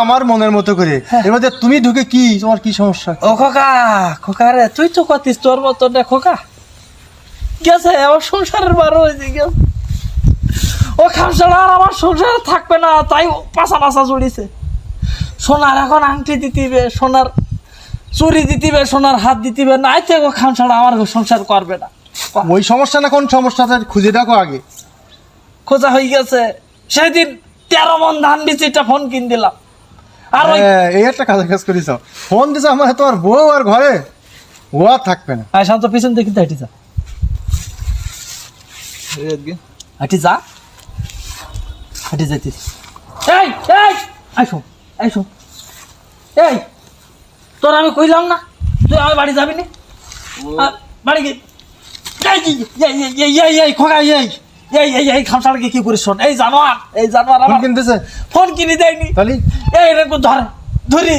আমার মনের মতো করে এর মধ্যে তুমি ঢুকে কি তোমার কি সমস্যা? ও খোকা খোকা রে তুই তো কতিস তোর মতো রে খোকা গেছে আমার সংসারের বারো হয়েছে গেছে ও খামসাড়া আর আমার সংসার থাকবে না তাই পাশা পাশা জড়িয়েছে সোনার এখন আংটি দিতিবে সোনার চুরি দিতিবে সোনার হাত দিতিবে নাই থেকে খামসাড়া আমার সংসার করবে না ওই সমস্যা না কোন সমস্যাটা খুঁজে দেখো আগে। খোঁজা হয়ে গেছে সেদিন 13 মন ধান দিচ্ছি এটা ফোন কিন দিলাম আর ওই এই একটা কাজ করিস ফোন দিছ আমার তোমার বউ আর ঘরে ও আর থাকবে না। শান্ত পিছন দেখি তো হাঁটি যা হাঁটি যা হাঁটি যাইতিস এই এই আইসো আইসো এই তোর আমি কইলাম না তুই আমার বাড়ি যাবি না বাড়ি গিয়ে এই খোকা এই খামসাড়কে কি করিস শোন এই জানোয়ার ফোন কিনতেছে ফোন কিনে দেয়নি তাহলে এই এরকম ধরি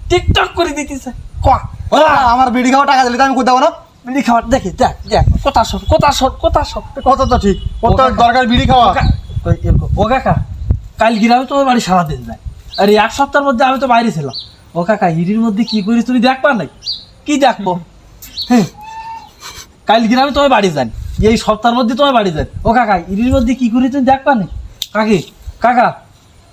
টিকটক করে দিতেছে ওরা আমার বিড়ি খাওয়া টাকা দিলে আমি কোথাও না বিড়ি খাওয়ার দেখি দেখ কথা শোন কত তো ঠিক কত দরকার বিড়ি খাওয়া। ও কাকা কাল গিরামে তো বাড়ি সারাদিন যায় আর এক সপ্তাহের মধ্যে আমি তো বাইরে ছিলাম ও কাকা ইরির মধ্যে কি করি তুমি দেখবা নাই কি দেখবো হ্যাঁ কাল গিরামে তোমার বাড়ি যান এই সপ্তাহের মধ্যে তোমার বাড়ি যান ও কাকা ইরির মধ্যে কি করি তুমি দেখবা নাই কাকা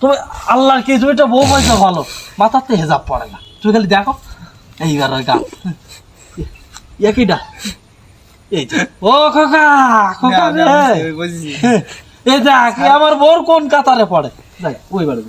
তুমি আল্লাহর কে তুমি একটা বউ পয়সা ভালো মাথাতে হেজাব পড়ে না তুমি খালি দেখো এই গা একইটা এই ও খোকা রে এই দেখ আমার বোর কোন কাতারে পড়ে যাই ওই বাড়ি